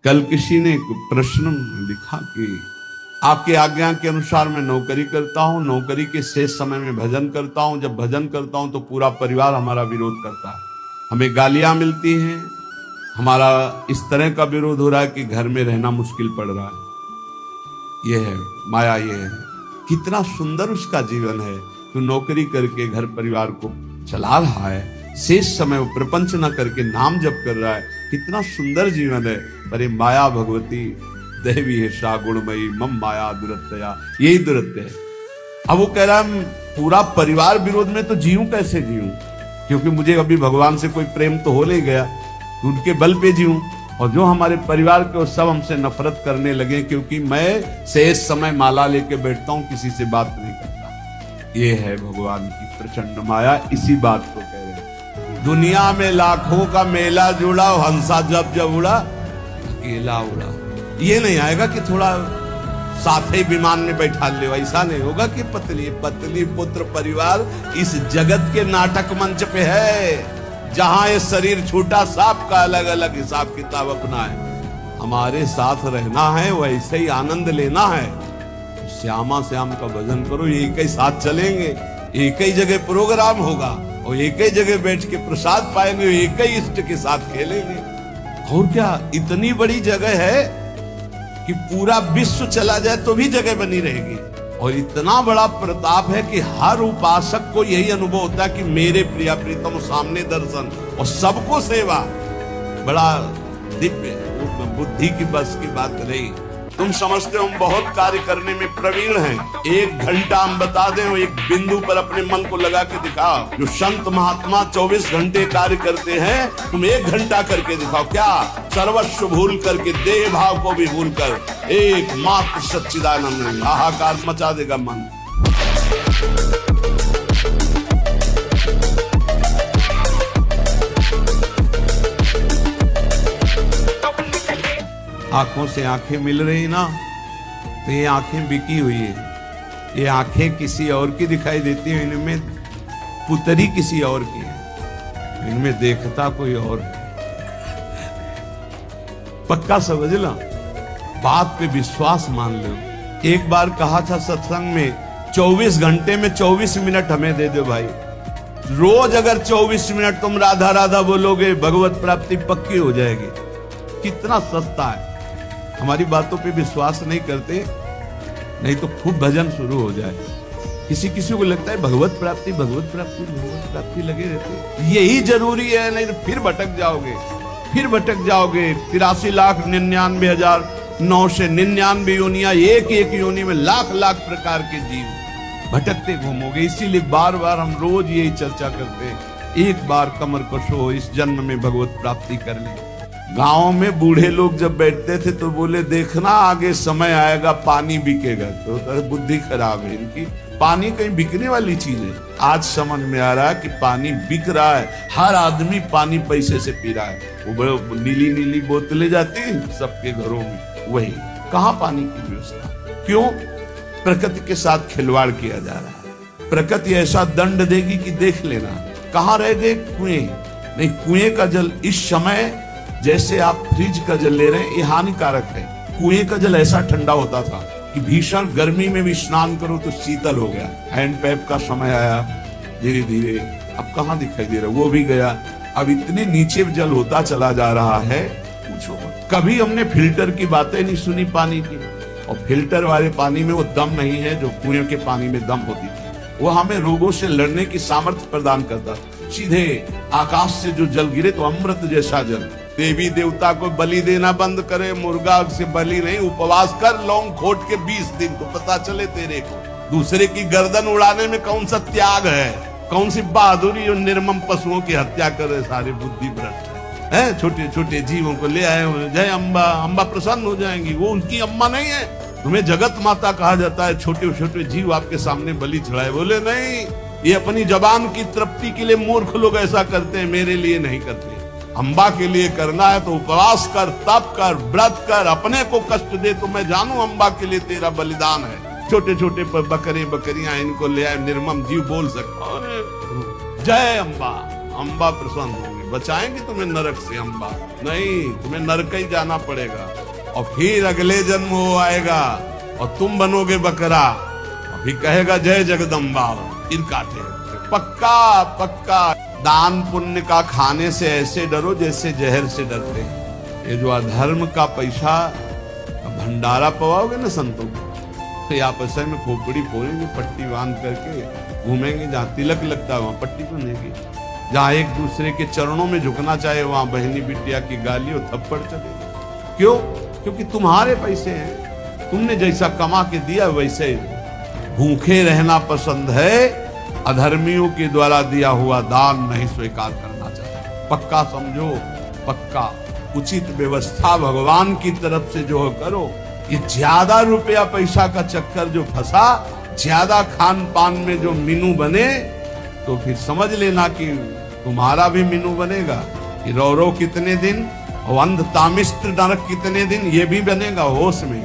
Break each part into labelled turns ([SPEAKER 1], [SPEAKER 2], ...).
[SPEAKER 1] कल किसी ने एक प्रश्न लिखा कि आपकी आज्ञा के अनुसार मैं नौकरी करता हूं, नौकरी के शेष समय में भजन करता हूं, जब भजन करता हूं तो पूरा परिवार हमारा विरोध करता है, हमें गालियां मिलती हैं, हमारा इस तरह का विरोध हो रहा है कि घर में रहना मुश्किल पड़ रहा है। ये है माया, ये है। कितना सुंदर उसका जीवन है, तो नौकरी करके घर परिवार को चला रहा है, शेष समय वो प्रपंच न करके नाम जप कर रहा है, कितना सुंदर जीवन है। अरे माया भगवती देवी है सा गुणमयी मम माया दुरत्या, यही दुरत्य है। अब वो कह रहा है पूरा परिवार विरोध में तो जीऊं कैसे जीऊं, क्योंकि मुझे अभी भगवान से कोई प्रेम तो हो नहीं गया, तो उनके बल पे जीऊं। और जो हमारे परिवार के सब हमसे नफरत करने लगे, क्योंकि मैं शेष समय माला लेके बैठता हूं, किसी से बात नहीं करता। ये है भगवान की प्रचंड माया। इसी बात को कह रहे हैं, दुनिया में लाखों का मेला जुड़ा, हंसा जब जब उड़ा अकेला उड़ा। ये नहीं आएगा कि थोड़ा साथ ही विमान में बैठा ले, ऐसा नहीं होगा कि पत्नी पत्नी पुत्र परिवार इस जगत के नाटक मंच पे है, जहां ये शरीर छोटा, सबका अलग अलग हिसाब किताब अपना है। हमारे साथ रहना है, वैसे ही आनंद लेना है। श्यामा श्याम का भजन करो, एक ही साथ चलेंगे, एक ही जगह प्रोग्राम होगा और एक ही जगह बैठ के प्रसाद पाएंगे, एक ही इष्ट के साथ खेलेंगे। और क्या इतनी बड़ी जगह है कि पूरा विश्व चला जाए तो भी जगह बनी रहेगी। और इतना बड़ा प्रताप है कि हर उपासक को यही अनुभव होता है कि मेरे प्रिया प्रीतम सामने दर्शन और सबको सेवा। बड़ा दिव्य, बुद्धि की बस की बात नहीं। तुम समझते हो हम बहुत कार्य करने में प्रवीण हैं, 1 घंटा हम बता दें, एक बिंदु पर अपने मन को लगा के दिखाओ। जो संत महात्मा 24 घंटे कार्य करते हैं, तुम 1 घंटा करके दिखाओ। क्या सर्वस्व भूल करके, देह भाव को भी भूल कर एकमात्र सच्चिदानंद हाहाकार मचा देगा मन। आंखों से आंखें मिल रही ना, तो ये आंखें बिकी हुई है। ये आंखें किसी और की दिखाई देती है, इनमें पुतरी किसी और की है, इनमें देखता कोई और है। पक्का समझ लो, बात पे विश्वास मान लो। एक बार कहा था सत्संग में, 24 घंटे में 24 मिनट हमें दे दो भाई। रोज अगर 24 मिनट तुम राधा राधा बोलोगे, भगवत प्राप्ति पक्की हो जाएगी। कितना सस्ता है। हमारी बातों पे विश्वास नहीं करते, नहीं तो खूब भजन शुरू हो जाए। किसी किसी को लगता है भगवत प्राप्ति भगवत प्राप्ति भगवत प्राप्ति लगे रहते, यही जरूरी है, नहीं तो फिर भटक जाओगे, फिर भटक जाओगे। 83,99,999 योनियां, एक एक योनि में लाख लाख प्रकार के जीव भटकते घूमोगे। इसीलिए बार बार हम रोज यही चर्चा करते हैं, एक बार कमर कशो, इस जन्म में भगवत प्राप्ति कर ले। गांव में बूढ़े लोग जब बैठते थे तो बोले, देखना आगे समय आएगा पानी बिकेगा। तो बुद्धि खराब है इनकी, पानी कहीं बिकने वाली चीज है। आज समझ में आ रहा है कि पानी बिक रहा है, हर आदमी पानी पैसे से पी रहा है। वो बड़े नीली नीली बोतलें जाती हैं सबके घरों में, वही कहाँ पानी की व्यवस्था। क्यों? प्रकृति के साथ खिलवाड़ किया जा रहा है। प्रकृति ऐसा दंड देगी कि देख लेना। कहाँ रह गए कुएं? नहीं, कुएं का जल इस समय जैसे आप फ्रिज का जल ले रहे हैं, ये हानिकारक है। कुएं का जल ऐसा ठंडा होता था कि भीषण गर्मी में भी स्नान करो तो शीतल हो गया। हैंड पैप का समय आया धीरे धीरे, अब कहाँ दिखाई दे रहा, वो भी गया। अब इतने नीचे जल होता चला जा रहा है, पूछो मत। कभी हमने फिल्टर की बातें नहीं सुनी पानी की, और फिल्टर वाले पानी में वो दम नहीं है जो कुएं के पानी में दम होती थी। वो हमें रोगों से लड़ने की सामर्थ्य प्रदान करता। सीधे आकाश से जो जल गिरे तो अमृत जैसा जल। देवी देवता को बलि देना बंद करे, मुर्गा से बलि नहीं, उपवास कर लौंग खोट के 20 दिन, तो पता चले तेरे को दूसरे की गर्दन उड़ाने में कौन सा त्याग है, कौन सी बहादुरी। और निर्मम पशुओं की हत्या करे सारे बुद्धि भ्रष्ट है। छोटे छोटे जीवों को ले आए हो, जय अम्बा, अम्बा प्रसन्न हो जाएंगी। वो उनकी अम्मा नहीं है, तुम्हें जगत माता कहा जाता है। छोटे छोटे जीव आपके सामने बलि चढ़ाए, बोले नहीं, ये अपनी जबान की तृप्ति के लिए मूर्ख लोग ऐसा करते हैं, मेरे लिए नहीं करते। अम्बा के लिए करना है तो उपवास कर, तप कर, व्रत कर, अपने को कष्ट दे तो मैं जानू अम्बा के लिए तेरा बलिदान है। छोटे छोटे बकरे बकरियां इनको ले आए, निर्मम जीव बोल सकता, जय अम्बा, अम्बा प्रसन्न होंगे, बचाएंगे तुम्हें नरक से अम्बा। नहीं, तुम्हें नरक ही जाना पड़ेगा और फिर अगले जन्म वो आएगा और तुम बनोगे बकरा, अभी कहेगा जय जगदम्बा, फिर काटे। पक्का पक्का दान पुण्य का खाने से ऐसे डरो जैसे जहर से डरते हैं। ये जो अधर्म का पैसा भंडारा पवाओगे ना संतों को, तो आपस में खोपड़ी फोड़ेंगे, पट्टी बांध करके घूमेंगे, जहाँ तिलक लगता है वहां पट्टी बंधेगी, जहाँ एक दूसरे के चरणों में झुकना चाहे वहां बहनी बिटिया की गाली और थप्पड़ चले। क्यों? क्योंकि तुम्हारे पैसे हैं, तुमने जैसा कमा के दिया वैसे। भूखे रहना पसंद है, अधर्मियों के द्वारा दिया हुआ दान नहीं स्वीकार करना चाहिए। पक्का समझो, पक्का उचित व्यवस्था भगवान की तरफ से जो करो। ये ज्यादा रुपया पैसा का चक्कर जो फंसा, ज्यादा खान पान में जो मीनू बने, तो फिर समझ लेना कि तुम्हारा भी मीनू बनेगा। कि रौरव कितने दिन और अंध तामिस्त्र नरक कितने दिन, ये भी बनेगा। होश में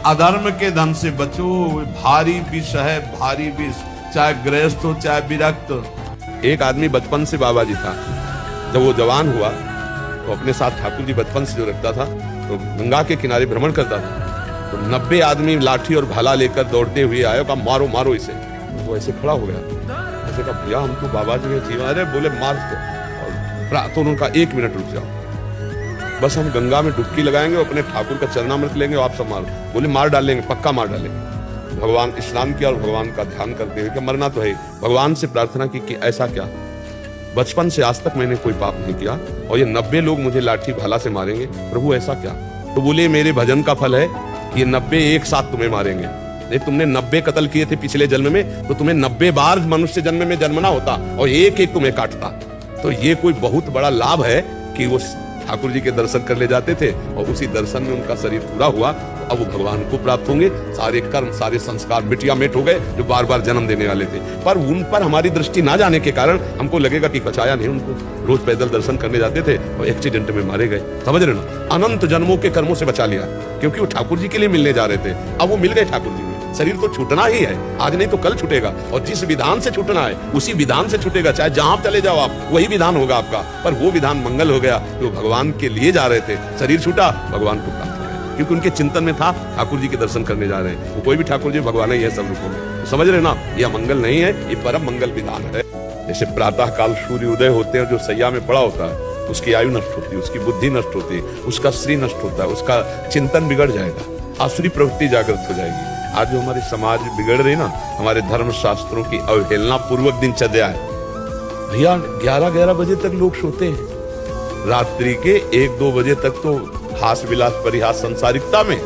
[SPEAKER 1] अधर्म के धन से बचो, भारी विष है, भारी विष, चाहे गृहस्थ हो चाहे विरक्त। एक आदमी बचपन से बाबा जी था, जब वो जवान हुआ तो अपने साथ ठाकुर जी बचपन से जो रखता था, तो गंगा के किनारे भ्रमण करता था। तो 90 आदमी लाठी और भाला लेकर दौड़ते हुए आए, कहा मारो मारो इसे। तो ऐसे खड़ा हो गया, ऐसे कहा भैया हम तो बाबा जी के जीवन, अरे बोले मार दो। तो उनका 1 मिनट रुक जाओ, बस हम गंगा में डुबकी लगाएंगे, अपने ठाकुर का चरणामृत लेंगे, आप सब मारो। बोले मार डालेंगे, पक्का मार डालेंगे। भगवान स्नान किया और भगवान का ध्यान करते हुए कि मरना तो है। भगवान से प्रार्थना की कि ऐसा क्या, बचपन से आज तक मैंने कोई पाप नहीं किया और ये 90 लोग मुझे लाठी भाला से मारेंगे, प्रभु ऐसा क्या? तो बोले मेरे भजन का फल है कि ये 90 एक साथ तुम्हें मारेंगे। नहीं, तुमने 90 कत्ल किए थे पिछले जन्म में, तो तुम्हें 90 बार मनुष्य जन्म में जन्मना होता और एक एक तुम्हें काटता। तो ये कोई बहुत बड़ा लाभ है कि वो ठाकुर जी के दर्शन कर ले जाते थे और उसी दर्शन में उनका शरीर पूरा हुआ, तो अब वो भगवान को प्राप्त होंगे। सारे कर्म सारे संस्कार मिटिया मिट हो गए जो बार बार जन्म देने वाले थे। पर उन पर हमारी दृष्टि ना जाने के कारण हमको लगेगा कि बचाया नहीं उनको। रोज पैदल दर्शन करने जाते थे और एक्सीडेंट में मारे गए। समझ रहे ना, अनंत जन्मों के कर्मों से बचा लिया, क्योंकि वो ठाकुर जी के लिए मिलने जा रहे थे। अब वो मिल गए ठाकुर जी में। शरीर तो छूटना ही है, आज नहीं तो कल छूटेगा, और जिस विधान से छूटना है उसी विधान से छूटेगा। चाहे जहां चले जाओ आप, वही विधान होगा आपका। पर वो विधान मंगल हो गया, जो भगवान के लिए जा रहे थे, शरीर छूटा, भगवान को प्राप्त हो गया, क्योंकि उनके चिंतन में था ठाकुर जी के दर्शन करने जा रहे हैं। वो कोई भी ठाकुर जी भगवान ही है सब रूपों में। तो समझ रहे ना, यह मंगल नहीं है, ये परम मंगल विधान है। जैसे प्रातः काल सूर्य उदय होते हैं, जो सैया में पड़ा होता है उसकी आयु नष्ट होती है, उसकी बुद्धि नष्ट होती है, उसका श्री नष्ट होता है, उसका चिंतन बिगड़ जाएगा, आसुरी प्रवृत्ति जागृत हो जाएगी। आज जो हमारे समाज बिगड़ रही ना, हमारे धर्म शास्त्रों की अवहेलना पूर्वक दिनचर्या है। भैया 11-11 बजे तक लोग सोते हैं, रात्रि के 1-2 बजे तक तो हास विलास परिहास संसारिकता में,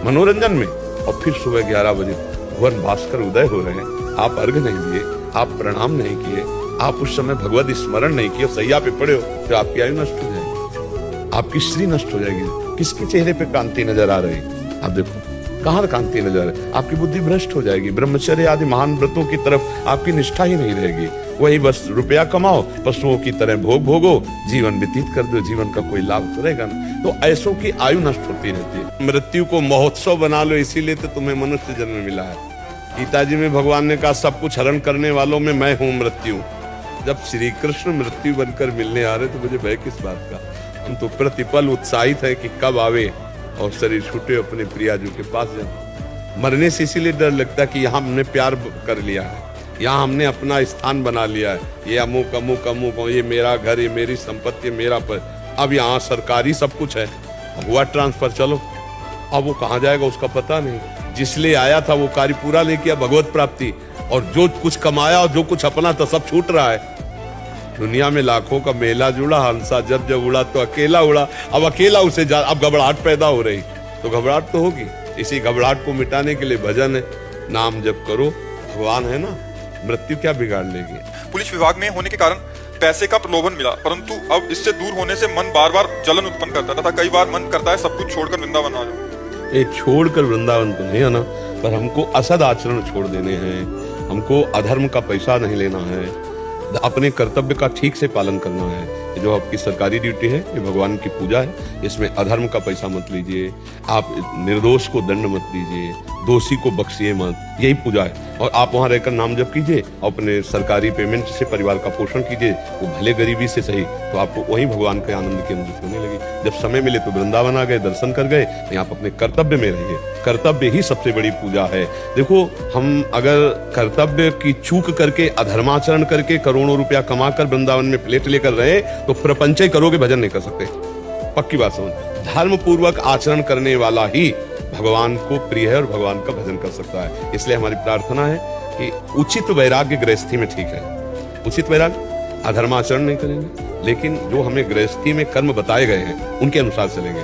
[SPEAKER 1] मनोरंजन में, और फिर सुबह 11 बजे भगवान भास्कर उदय हो रहे हैं। आप अर्घ नहीं दिए, आप प्रणाम नहीं किए, आप उस समय भगवत स्मरण नहीं किए, सैया पे पड़े हो, तो आपकी आयु नष्ट हो जाएगी, आपकी श्री नष्ट हो जाएगी। किसके चेहरे पे कांति नजर आ रही? आप देखो कहाँ कांति नजर है, आपकी बुद्धि भ्रष्ट हो जाएगी। ब्रह्मचर्य आदि महान व्रतों की तरफ आपकी निष्ठा ही नहीं रहेगी। वही बस रुपया कमाओ, पशुओं की तरह भोग भोगो, जीवन व्यतीत कर दो, जीवन का कोई लाभ तो रहेगा ना। तो ऐसों की आयु नष्ट होती रहती है। मृत्यु को महोत्सव बना लो, इसीलिए तो तुम्हें मनुष्य जन्म मिला है। गीता जी में भगवान ने कहा सब कुछ हरण करने वालों में मैं हूँ मृत्यु। जब श्री कृष्ण मृत्यु बनकर मिलने आ रहे तो मुझे भय किस बात का? हम तो प्रतिपल उत्साहित है कि कब आवे और शरीर छूटे, अपने प्रियाजू के पास जाए। मरने से इसीलिए डर लगता है कि यहाँ हमने प्यार कर लिया है, यहाँ हमने अपना स्थान बना लिया है, ये अमुक अमुक अमुक, ये मेरा घर, ये मेरी संपत्ति, मेरा पर। अब यहाँ सरकारी सब कुछ है, हुआ ट्रांसफर, चलो अब वो कहाँ जाएगा उसका पता नहीं। जिसलिए आया था वो कार्य पूरा नहीं किया, भगवत प्राप्ति, और जो कुछ कमाया और जो कुछ अपना था सब छूट रहा है। दुनिया में लाखों का मेला जुड़ा, हंसा जब जब उड़ा तो अकेला उड़ा। अब अकेला उसे अब घबराहट पैदा हो रही, तो घबराहट तो होगी। इसी घबराहट को मिटाने के लिए भजन है, नाम जप करो, भगवान है ना, मृत्यु क्या बिगाड़ लेगी।
[SPEAKER 2] पुलिस विभाग में होने के कारण पैसे का प्रलोभन मिला, परंतु अब इससे दूर होने से मन बार बार जलन उत्पन्न करता है तथा कई बार मन करता है सब कुछ छोड़कर वृंदावन आ जाओ।
[SPEAKER 1] ये छोड़कर वृंदावन तो नहीं आना, पर हमको असद आचरण छोड़ देने हैं, हमको अधर्म का पैसा नहीं लेना है, अपने कर्तव्य का ठीक से पालन करना है। जो आपकी सरकारी ड्यूटी है, ये भगवान की पूजा है, इसमें अधर्म का पैसा मत लीजिए, आप निर्दोष को दंड मत दीजिए, दोषी को बख्शिए मत, यही पूजा है। और आप वहाँ रहकर नाम जप कीजिए, अपने सरकारी पेमेंट से परिवार का पोषण कीजिए, वो भले गरीबी से सही, तो आपको वही भगवान के आनंद की अनुभूति होने लगी। जब समय मिले तो वृंदावन आ गए, दर्शन कर गए, नहीं आप अपने कर्तव्य में रहिए। कर्तव्य ही सबसे बड़ी पूजा है। देखो, हम अगर कर्तव्य की चूक करके, अधर्माचरण करके, करोड़ों रुपया कमा कर वृंदावन में प्लेट लेकर रहे तो प्रपंच ही करोगे, भजन नहीं कर सकते। पक्की बात समझ। धर्म पूर्वक आचरण करने वाला ही भगवान को प्रिय है और भगवान का भजन कर सकता है। इसलिए हमारी प्रार्थना है कि उचित वैराग्य गृहस्थी में ठीक है, उचित वैराग्य, अधर्माचरण नहीं करेंगे, लेकिन जो हमें गृहस्थी में कर्म बताए गए हैं उनके अनुसार चलेंगे।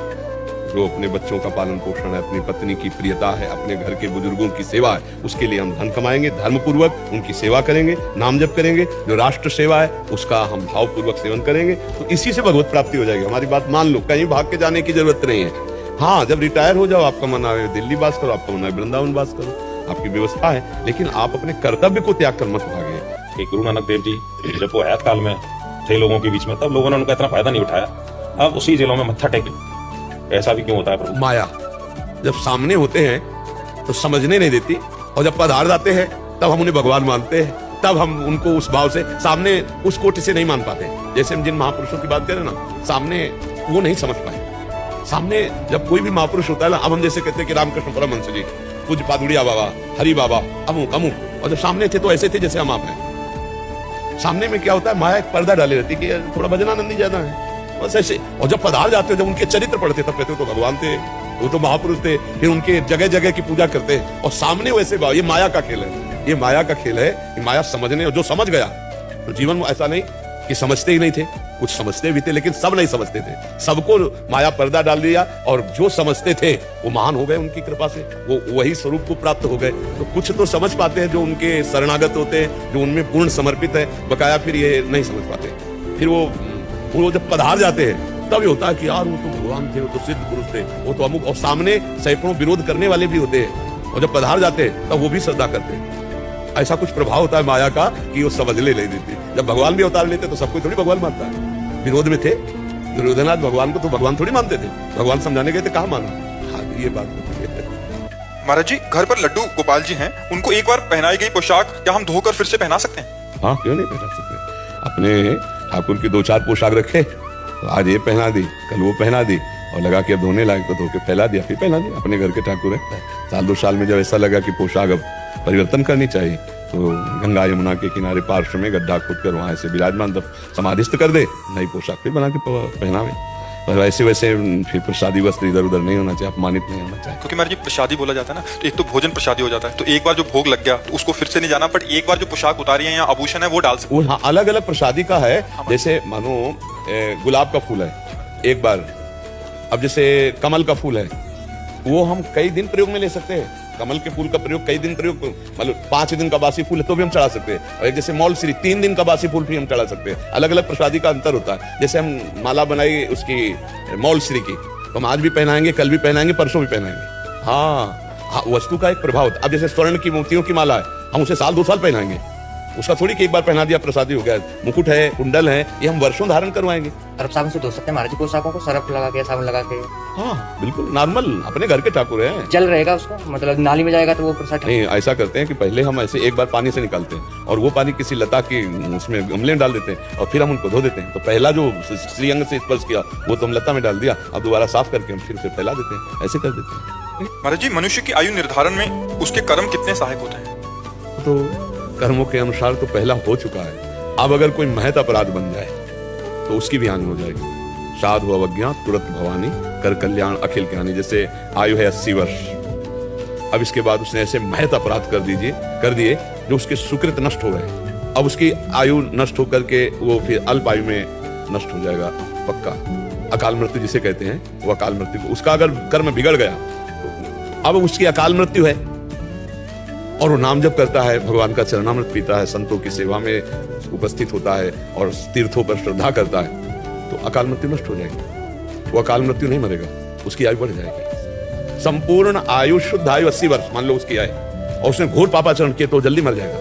[SPEAKER 1] जो अपने बच्चों का पालन पोषण है, अपनी पत्नी की प्रियता है, अपने घर के बुजुर्गों की सेवा है, उसके लिए हम धन कमाएंगे, धर्म पूर्वक उनकी सेवा करेंगे, नाम जप करेंगे। जो राष्ट्र सेवा है उसका हम भावपूर्वक सेवन करेंगे, तो इसी से भगवत प्राप्ति हो जाएगी। हमारी बात मान लो, कहीं भाग के जाने की जरूरत नहीं है। हाँ, जब रिटायर हो जाओ, आपका मन आए दिल्ली बास करो, आपका मन आए वृंदावन बास करो, आपकी व्यवस्था है, लेकिन आप अपने कर्तव्य को त्याग कर मत भागे।
[SPEAKER 3] कि गुरु नानक देव जी जब वो हयात काल में थे लोगों के बीच में, तब लोगों ने उनका इतना फायदा नहीं उठाया। अब उसी जेलों में मत्था टेक, ऐसा भी क्यों होता है प्रभु?
[SPEAKER 1] माया जब सामने होते हैं तो समझने नहीं देती, और जब पधार जाते हैं तब हम उन्हें भगवान मानते हैं, तब हम उनको उस भाव से सामने उस कोटि से नहीं मान पाते। जैसे हम जिन महापुरुषों की बात करें ना, सामने वो नहीं समझ पाए। सामने जब कोई भी महापुरुष होता है ना, अब हम जैसे कहते हैं कि रामकृष्ण परमहंस जी, पूज्य पादुड़िया बाबा, हरि बाबा, अमुक अमुक, और जब सामने थे तो ऐसे थे जैसे हम आप हैं। सामने में क्या होता है, माया एक पर्दा डाली रहती कि थोड़ा भजनानंदी ज्यादा है, बस ऐसे। और जब पधार जाते, जब उनके चरित्र पढ़ते, तब कहते तो भगवान थे, वो तो महापुरुष थे। फिर उनके जगह जगह की पूजा करते हैं, और सामने वैसे ये माया का खेल है, ये माया का खेल है कि माया समझने, और जो समझ गया तो जीवन में ऐसा नहीं कि समझते ही नहीं थे, कुछ समझते भी थे, लेकिन सब नहीं समझते थे। सबको माया पर्दा डाल दिया, और जो समझते थे वो महान हो गए उनकी कृपा से, वो वही स्वरूप को प्राप्त हो गए। तो कुछ तो समझ पाते हैं जो उनके शरणागत होते हैं, जो उनमें पूर्ण समर्पित है, बकाया फिर ये नहीं समझ पाते। फिर वो जब पधार जाते हैं तब ये होता है कि यार वो तो भगवान थे, वो तो सिद्ध पुरुष थे, वो तो अमुक, और सामने सैकड़ों विरोध करने वाले भी होते हैं, और जब पधार जाते हैं तब वो भी श्रद्धा करते हैं। ऐसा कुछ प्रभाव होता है माया का कि वो समझ ले नहीं देती। जब भगवान भी अवतार लेते तो सबको थोड़ी भगवान मानता है। विरोध में थे दुर्योधनाथ, भगवान को तो भगवान थोड़ी मानते थे, भगवान समझाने गए थे, कहाँ माना। हाँ, ये बात होती है।
[SPEAKER 2] महाराज जी, घर पर लड्डू गोपाल जी हैं, उनको एक बार पहनाई गई पोशाक क्या हम धोकर फिर से पहना सकते हैं?
[SPEAKER 1] हाँ, क्यों नहीं पहना सकते। अपने ठाकुर की 2-4 पोशाक रखे, तो आज ये पहना दी, कल वो पहना दी, और लगा कि अब धोने लायक तो धो के फैला दिया, फिर पहना दिया। अपने घर के ठाकुर है, साल 2 साल में जब ऐसा लगा कि पोशाक अब परिवर्तन करनी चाहिए, तो गंगा यमुना के किनारे पार्श्व में गड्ढा खोद कर वहां से विराजमान समाधिस्थ कर दे, नई पोशाक फिर बना के पहनावे। पर वैसे फिर प्रसादी वस्त्र इधर उधर नहीं होना चाहिए, अपमानित नहीं होना चाहिए।
[SPEAKER 2] क्योंकि महाराज जी, प्रसादी बोला जाता है ना, तो एक तो भोजन प्रसादी हो जाता है, तो एक बार जो भोग लग गया तो उसको फिर से नहीं जाना, बट एक बार जो पोशाक उतारी है या आभूषण है वो डाल सकते।
[SPEAKER 1] हाँ, अलग अलग प्रसादी का है। जैसे मानो गुलाब का फूल है, एक बार, अब जैसे कमल का फूल है, वो हम कई दिन प्रयोग में ले सकते हैं। कमल के फूल का प्रयोग कई दिन प्रयोग, मतलब 5 दिन का बासी फूल है तो भी हम चढ़ा सकते हैं। और जैसे मौलश्री 3 दिन का बासी फूल भी हम चढ़ा सकते हैं। अलग अलग प्रसादी का अंतर होता है। जैसे हम माला बनाई उसकी मौलश्री की, तो हम आज भी पहनाएंगे, कल भी पहनाएंगे, परसों भी पहनाएंगे। हाँ, वस्तु का एक प्रभाव होता है। अब जैसे स्वर्ण की मोतियों की माला है, हम उसे साल 2 साल पहनाएंगे, उसका थोड़ी कि एक बार पहना दिया प्रसादी हो गया। मुकुट है, कुंडल है, ये हम वर्षों धारण करवाएंगे।
[SPEAKER 4] सर्फ साबुन से धो सकते हैं महाराज जी पोशाकों को, सर्फ लगा के, साबुन लगा के।
[SPEAKER 1] हाँ, बिल्कुल नॉर्मल, अपने घर के ठाकुर हैं।
[SPEAKER 4] जल रहेगा उसको, मतलब नाली में जाएगा तो वो प्रसाद
[SPEAKER 1] नहीं, ऐसा करते हैं कि पहले हम ऐसे एक बार पानी से निकालते हैं, और वो पानी किसी लता की उसमें गमले में डाल देते हैं, और फिर हम उनको धो देते हैं। तो पहला जो श्रीअंग से स्पर्श किया वो तो हम लता में डाल दिया, अब दोबारा साफ करके हम फिर से फैला देते हैं, ऐसे कर देते हैं।
[SPEAKER 2] महाराज जी, मनुष्य की आयु निर्धारण में उसके कर्म कितने सहायक होते हैं?
[SPEAKER 1] तो कर्मों के अनुसार तो पहला हो चुका है। अब अगर कोई महत अपराध बन जाए तो उसकी भी हानि हो जाएगी। साधु अवज्ञा तुरंत भवानी, कर कल्याण अखिल ज्ञानी। जैसे आयु है 80 वर्ष, अब इसके बाद उसने ऐसे महत अपराध कर दिए जो उसके सुकृत नष्ट हो गए। अब उसकी आयु नष्ट होकर के वो फिर अल्प आयु में नष्ट हो जाएगा पक्का। अकाल मृत्यु जिसे कहते हैं, वो अकाल मृत्यु, उसका अगर कर्म बिगड़ गया तो अब उसकी अकाल मृत्यु है, और वो नाम जप करता है, भगवान का चरणामृत पीता है, संतों की सेवा में उपस्थित होता है, और तीर्थों पर श्रद्धा करता है, तो अकाल मृत्यु नष्ट हो जाएगी। वो अकाल मृत्यु नहीं मरेगा, उसकी आयु बढ़ जाएगी। संपूर्ण आयु, शुद्ध आयु 80 वर्ष मान लो उसकी आयु, और उसने घोर पापाचरण किए तो जल्दी मर जाएगा,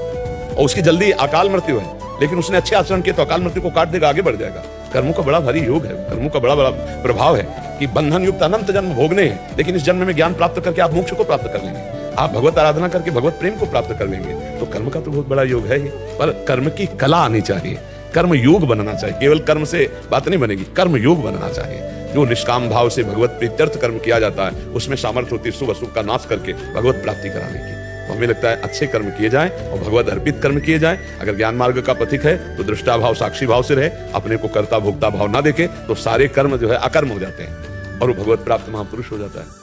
[SPEAKER 1] और उसकी जल्दी अकाल मृत्यु है। लेकिन उसने अच्छे आचरण किए तो अकाल मृत्यु को काट देगा, आगे बढ़ जाएगा।
[SPEAKER 5] कर्मों का बड़ा भारी योग है, कर्मों का बड़ा बड़ा प्रभाव है कि बंधन युक्त अनंत जन्म भोगने हैं, लेकिन इस जन्म में ज्ञान प्राप्त करके आप मोक्ष को प्राप्त कर लेंगे, आप भगवत आराधना करके भगवत प्रेम को प्राप्त कर लेंगे। तो कर्म का तो बहुत बड़ा योग है ये, पर कर्म की कला आनी चाहिए, कर्म योग बनना चाहिए। केवल कर्म से बात नहीं बनेगी, कर्म योग बनना चाहिए। जो निष्काम भाव से भगवत प्रीत्यर्थ कर्म किया जाता है उसमें सामर्थ्य होती है शुभ अशुभ का नाश करके भगवत प्राप्ति कराने की। तो हमें लगता है अच्छे कर्म किए जाएं और भगवत अर्पित कर्म किए जाएं। अगर ज्ञान मार्ग का पथिक है तो दृष्टा भाव साक्षी भाव से रहे, अपने को कर्ता भोक्ता भाव ना देखे, तो सारे कर्म जो है अकर्म हो जाते हैं और वो भगवत प्राप्त महापुरुष हो जाता है।